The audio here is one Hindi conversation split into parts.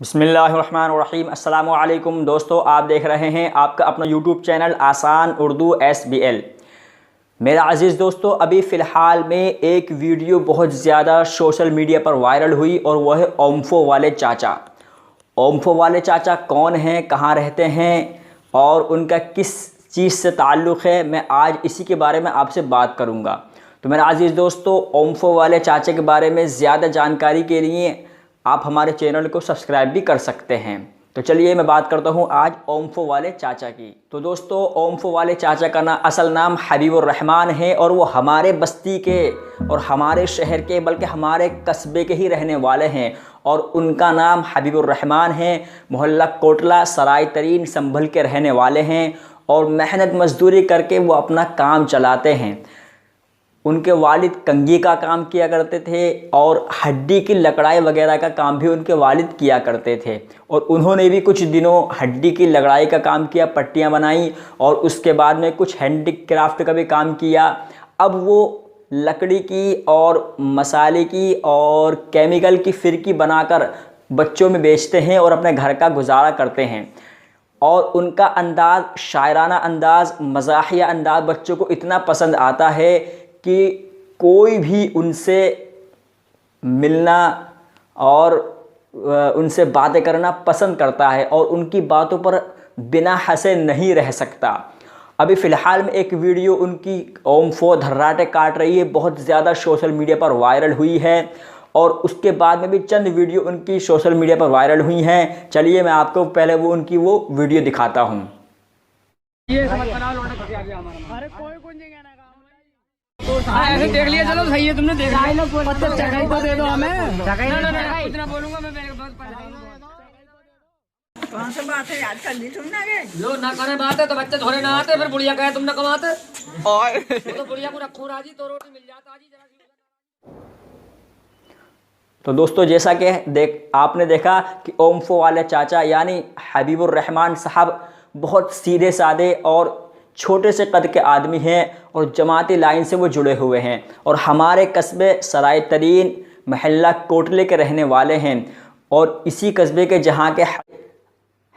बिस्मिल्लाहिर्रहमानिर्रहीम। अस्सलामु अलैकुम दोस्तों, आप देख रहे हैं आपका अपना यूट्यूब चैनल आसान उर्दू SBL। मेरा अज़ीज़ दोस्तों, अभी फ़िलहाल में एक वीडियो बहुत ज़्यादा सोशल मीडिया पर वायरल हुई और वह है ओम्फो वाले चाचा। ओम्फो वाले चाचा कौन हैं, कहाँ रहते हैं और उनका किस चीज़ से ताल्लुक़ है, मैं आज इसी के बारे में आपसे बात करूँगा। तो मेरा अज़ीज़ दोस्तों, ओम्फो वाले चाचा के बारे में ज़्यादा जानकारी के लिए आप हमारे चैनल को सब्सक्राइब भी कर सकते हैं। तो चलिए मैं बात करता हूँ आज ओम्फो वाले चाचा की। तो दोस्तों, ओम्फो वाले चाचा का असल नाम हबीबुर रहमान है और वो हमारे बस्ती के और हमारे शहर के बल्कि हमारे कस्बे के ही रहने वाले हैं और उनका नाम हबीबुर रहमान है। मोहल्ला कोटला सराय तरीन संभल के रहने वाले हैं और मेहनत मजदूरी करके वो अपना काम चलाते हैं। उनके वालिद कंघी का काम किया करते थे और हड्डी की लकड़ाई वगैरह का काम भी उनके वालिद किया करते थे और उन्होंने भी कुछ दिनों हड्डी की लकड़ाई का काम किया, पट्टियाँ बनाई और उसके बाद में कुछ हैंडीक्राफ्ट का भी काम किया। अब वो लकड़ी की और मसाले की और केमिकल की फिरकी बनाकर बच्चों में बेचते हैं और अपने घर का गुजारा करते हैं। और उनका अंदाज़, शायराना अंदाज़, मज़ाहिया अंदाज़ बच्चों को इतना पसंद आता है कि कोई भी उनसे मिलना और उनसे बातें करना पसंद करता है और उनकी बातों पर बिना हंसे नहीं रह सकता। अभी फ़िलहाल में एक वीडियो उनकी ओम्फो धर्राटे काट रही है, बहुत ज़्यादा सोशल मीडिया पर वायरल हुई है और उसके बाद में भी चंद वीडियो उनकी सोशल मीडिया पर वायरल हुई हैं। चलिए मैं आपको पहले उनकी वो वीडियो दिखाता हूँ। ऐसे देख लिया, चलो सही है, तुमने देखा है ना, चकाई तो दे दो हमें। चकाई इतना बोलूंगा मैं, मेरे बहुत कौन सा बात है, याद कर ली तुमने आगे? लो ना करे बात है तो बच्चे थोड़े ना आते, फिर बुढ़िया कहे तुमने कमाते और तो बुढ़िया को रखो राजी तो रोटी मिल जाता आजी जरा। तो दोस्तों, जैसा कि आपने देखा कि ओम्फो वाले चाचा यानी हबीबुर रहमान साहब बहुत सीधे साधे और छोटे से कद के आदमी हैं और जमाती लाइन से वो जुड़े हुए हैं और हमारे कस्बे सराय तरीन महल्ला कोटले के रहने वाले हैं और इसी कस्बे के जहाँ के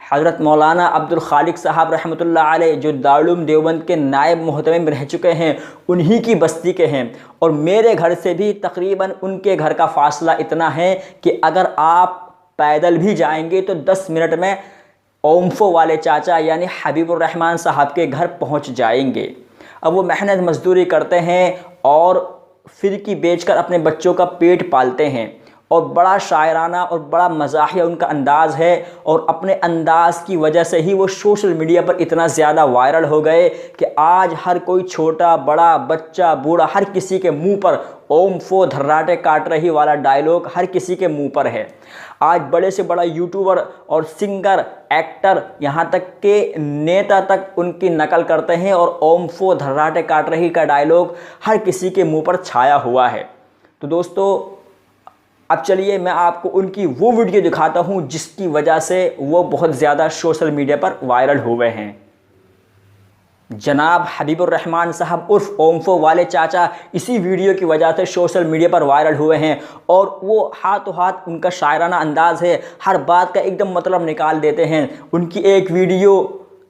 हज़रत मौलाना अब्दुल खालिक साहब रहमतुल्लाह अलैह जो दारुल उलूम देवबंद के नायब मुहतमिम रह चुके हैं, उन्हीं की बस्ती के हैं। और मेरे घर से भी तकरीबन उनके घर का फ़ासला इतना है कि अगर आप पैदल भी जाएंगे तो 10 मिनट में ओम्फो वाले चाचा यानी हबीबुर रहमान साहब के घर पहुंच जाएंगे। अब वो मेहनत मजदूरी करते हैं और फिरकी बेचकर अपने बच्चों का पेट पालते हैं और बड़ा शायराना और बड़ा मज़ाहिया उनका अंदाज़ है और अपने अंदाज़ की वजह से ही वो सोशल मीडिया पर इतना ज़्यादा वायरल हो गए कि आज हर कोई छोटा बड़ा बच्चा बूढ़ा हर किसी के मुंह पर ओम्फो धर्राटे काट रही वाला डायलॉग हर किसी के मुंह पर है। आज बड़े से बड़ा यूट्यूबर और सिंगर, एक्टर, यहाँ तक के नेता तक उनकी नकल करते हैं और ओम्फो धर्राटे काट रही का डायलॉग हर किसी के मुंह पर छाया हुआ है। तो दोस्तों, अब चलिए मैं आपको उनकी वो वीडियो दिखाता हूँ जिसकी वजह से वो बहुत ज़्यादा सोशल मीडिया पर वायरल हुए हैं। जनाब हबीबुर रहमान साहब उर्फ ओम्फो वाले चाचा इसी वीडियो की वजह से सोशल मीडिया पर वायरल हुए हैं और वो हाथों हाथ उनका शायराना अंदाज़ है, हर बात का एकदम मतलब निकाल देते हैं। उनकी एक वीडियो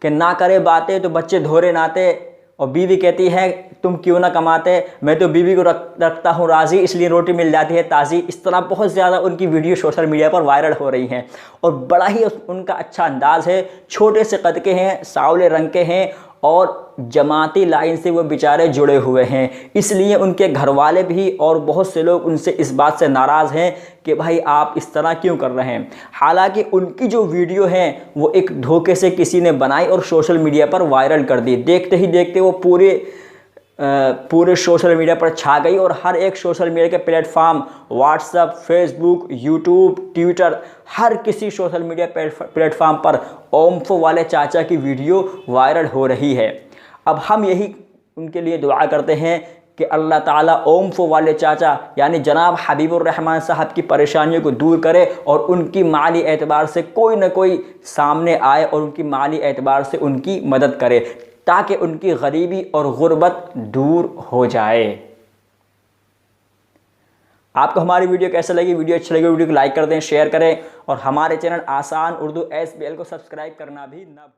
के ना करे बातें तो बच्चे धोरे नाते और बीवी कहती है तुम क्यों ना कमाते, मैं तो बीवी को रखता हूँ राज़ी इसलिए रोटी मिल जाती है ताज़ी। इस तरह बहुत ज़्यादा उनकी वीडियो सोशल मीडिया पर वायरल हो रही हैं और बड़ा ही उनका अच्छा अंदाज़ है। छोटे से कद के हैं, सांवले रंग के हैं और जमाती लाइन से वो बेचारे जुड़े हुए हैं, इसलिए उनके घर वाले भी और बहुत से लोग उनसे इस बात से नाराज़ हैं कि भाई आप इस तरह क्यों कर रहे हैं। हालांकि उनकी जो वीडियो है वो एक धोखे से किसी ने बनाई और सोशल मीडिया पर वायरल कर दी। देखते ही देखते वो पूरे सोशल मीडिया पर छा गई और हर एक सोशल मीडिया के platform WhatsApp, Facebook, YouTube, Twitter, हर किसी सोशल मीडिया प्लेटफार्म पर ओम्फो वाले चाचा की वीडियो वायरल हो रही है। अब हम यही उनके लिए दुआ करते हैं कि अल्लाह ताला ओम्फो वाले चाचा यानी जनाब हबीबुर रहमान साहब की परेशानियों को दूर करे और उनकी माली एतबार से कोई ना कोई सामने आए और उनकी माली एतबार से उनकी मदद करे ताकि उनकी गरीबी और गुर्बत दूर हो जाए। आपको हमारी वीडियो कैसे लगी? वीडियो अच्छी लगी वीडियो को लाइक कर दें, शेयर करें और हमारे चैनल आसान उर्दू SBL को सब्सक्राइब करना भी ना भूलें।